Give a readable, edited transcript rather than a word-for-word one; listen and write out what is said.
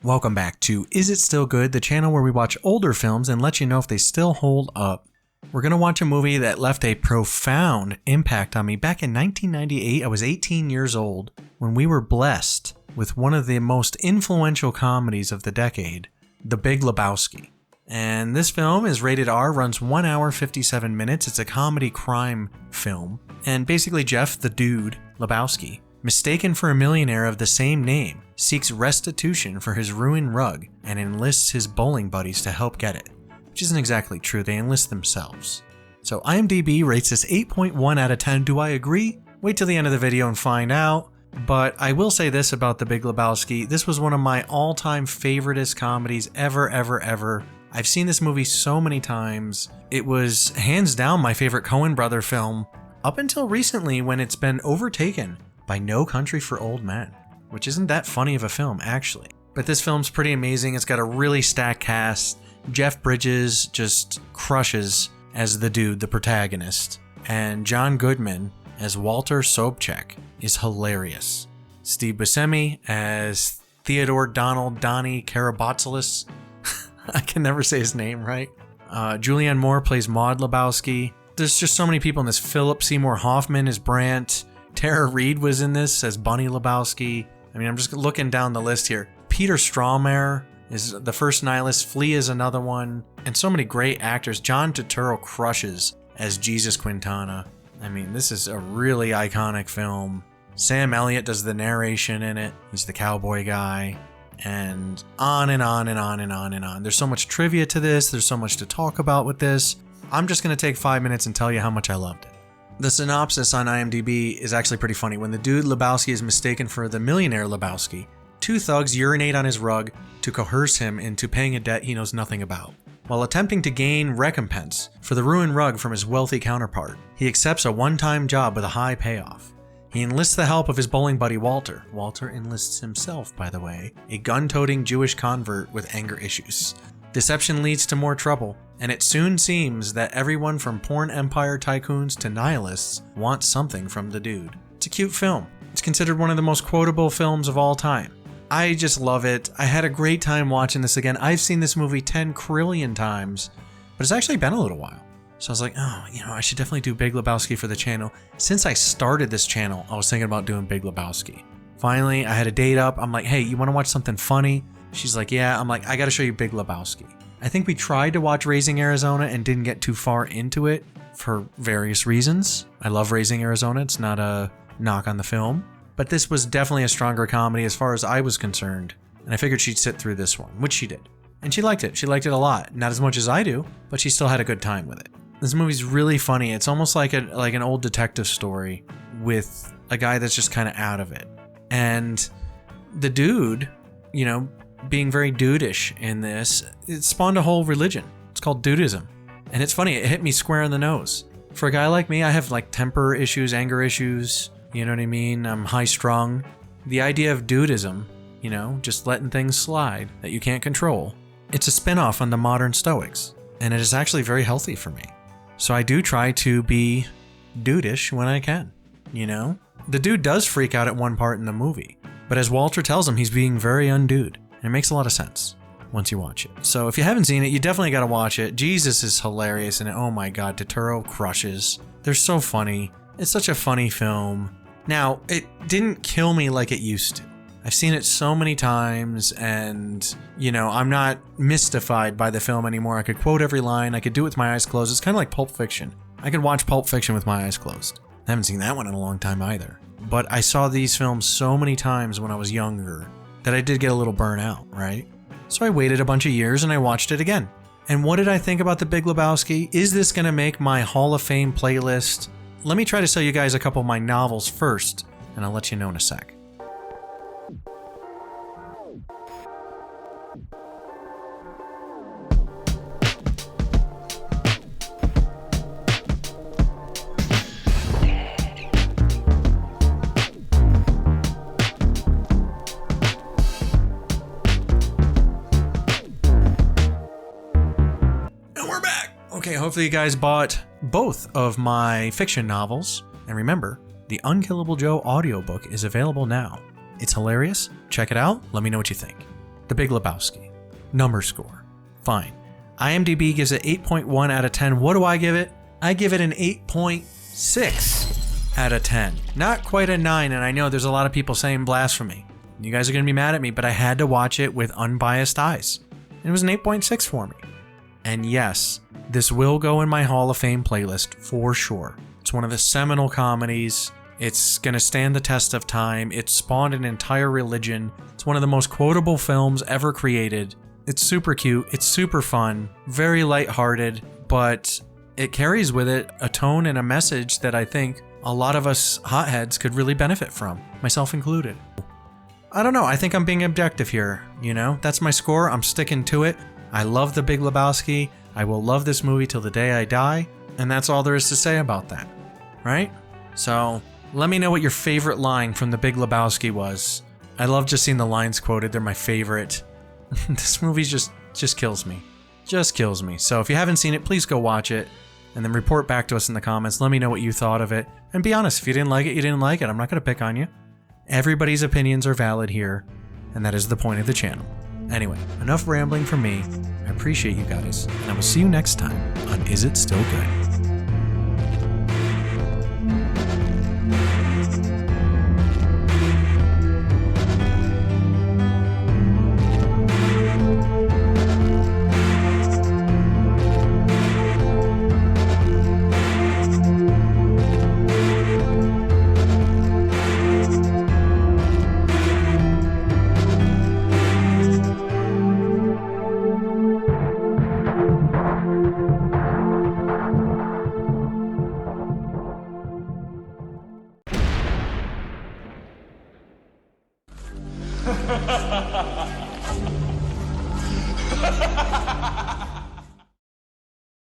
Welcome back to Is It Still Good, the channel where we watch older films and let you know if they still hold up. We're going to watch a movie that left a profound impact on me. Back in 1998, I was 18 years old when we were blessed with one of the most influential comedies of the decade, The Big Lebowski. And this film is rated R, runs 1 hour 57 minutes. It's a comedy crime film. And basically Jeff, the dude, Lebowski, mistaken for a millionaire of the same name, seeks restitution for his ruined rug and enlists his bowling buddies to help get it. Which isn't exactly true, they enlist themselves. So IMDb rates this 8.1 out of 10. Do I agree? Wait till the end of the video and find out. But I will say this about The Big Lebowski. This was one of my all-time favoriteest comedies ever. I've seen this movie so many times. It was hands down my favorite Coen brother film up until recently when it's been overtaken by No Country for Old Men, which isn't that funny of a film actually. But this film's pretty amazing. It's got a really stacked cast. Jeff Bridges just crushes as the dude, the protagonist. And John Goodman as Walter Sobchak is hilarious. Steve Buscemi as Theodore Donald Donnie Karabatsalis. I can never say his name right. Julianne Moore plays Maude Lebowski. There's just so many people in this. Philip Seymour Hoffman is Brandt. Tara Reid was in this as Bunny Lebowski. I mean, I'm just looking down the list here. Peter Stormare is the first nihilist. Flea is another one. And so many great actors. John Turturro crushes as Jesus Quintana. I mean, this is a really iconic film. Sam Elliott does the narration in it. He's the cowboy guy. And on and on and on and on and on. There's so much trivia to this. There's so much to talk about with this. I'm just going to take 5 minutes and tell you how much I loved it. The synopsis on IMDb is actually pretty funny. When the dude Lebowski is mistaken for the millionaire Lebowski, two thugs urinate on his rug to coerce him into paying a debt he knows nothing about. While attempting to gain recompense for the ruined rug from his wealthy counterpart, he accepts a one-time job with a high payoff. He enlists the help of his bowling buddy Walter. Walter enlists himself, by the way, a gun-toting Jewish convert with anger issues. Deception leads to more trouble, and it soon seems that everyone from porn empire tycoons to nihilists wants something from the dude. It's a cute film. It's considered one of the most quotable films of all time. I just love it. I had a great time watching this again. I've seen this movie 10 trillion times, but it's actually been a little while. So I was like, I should definitely do Big Lebowski for the channel. Since I started this channel, I was thinking about doing Big Lebowski. Finally, I had a date up. I'm like, hey, you want to watch something funny? She's like, yeah. I'm like, I got to show you Big Lebowski. I think we tried to watch Raising Arizona and didn't get too far into it for various reasons. I love Raising Arizona. It's not a knock on the film. But this was definitely a stronger comedy as far as I was concerned. And I figured she'd sit through this one, which she did. And she liked it. She liked it a lot. Not as much as I do, but she still had a good time with it. This movie's really funny. It's almost like an old detective story with a guy that's just kind of out of it. And the dude, being very dudish in this, it spawned a whole religion. It's called dudism. And it's funny, it hit me square in the nose. For a guy like me, I have temper issues, anger issues, you know what I mean? I'm high strung. The idea of dudism, just letting things slide that you can't control, it's a spin-off on the modern Stoics. And it is actually very healthy for me. So I do try to be dudish when I can, The dude does freak out at one part in the movie. But as Walter tells him, he's being very undude. And it makes a lot of sense once you watch it. So if you haven't seen it, you definitely got to watch it. Jesus is hilarious and oh my God, Turturro crushes. They're so funny. It's such a funny film. Now, it didn't kill me like it used to. I've seen it so many times and, I'm not mystified by the film anymore. I could quote every line. I could do it with my eyes closed. It's kind of like Pulp Fiction. I could watch Pulp Fiction with my eyes closed. I haven't seen that one in a long time either. But I saw these films so many times when I was younger that I did get a little burnt out, right? So I waited a bunch of years and I watched it again. And what did I think about The Big Lebowski? Is this going to make my Hall of Fame playlist? Let me try to sell you guys a couple of my novels first, and I'll let you know in a sec. Okay, hopefully you guys bought both of my fiction novels. And remember, the Unkillable Joe audiobook is available now. It's hilarious. Check it out. Let me know what you think. The Big Lebowski. Number score. Fine. IMDb gives it 8.1 out of 10. What do I give it? I give it an 8.6 out of 10. Not quite a 9, and I know there's a lot of people saying blasphemy. You guys are going to be mad at me, but I had to watch it with unbiased eyes. It was an 8.6 for me. And yes, this will go in my Hall of Fame playlist for sure. It's one of the seminal comedies. It's going to stand the test of time. It spawned an entire religion. It's one of the most quotable films ever created. It's super cute. It's super fun. Very lighthearted, but it carries with it a tone and a message that I think a lot of us hotheads could really benefit from, myself included. I don't know. I think I'm being objective here. You know, that's my score. I'm sticking to it. I love The Big Lebowski. I will love this movie till the day I die. And that's all there is to say about that. Right? So let me know what your favorite line from The Big Lebowski was. I love just seeing the lines quoted. They're my favorite. This movie just kills me. Just kills me. So if you haven't seen it, please go watch it. And then report back to us in the comments. Let me know what you thought of it. And be honest, if you didn't like it, you didn't like it. I'm not going to pick on you. Everybody's opinions are valid here, and that is the point of the channel. Anyway, enough rambling from me. I appreciate you guys, and I will see you next time on Is It Still Good? Ha ha ha ha!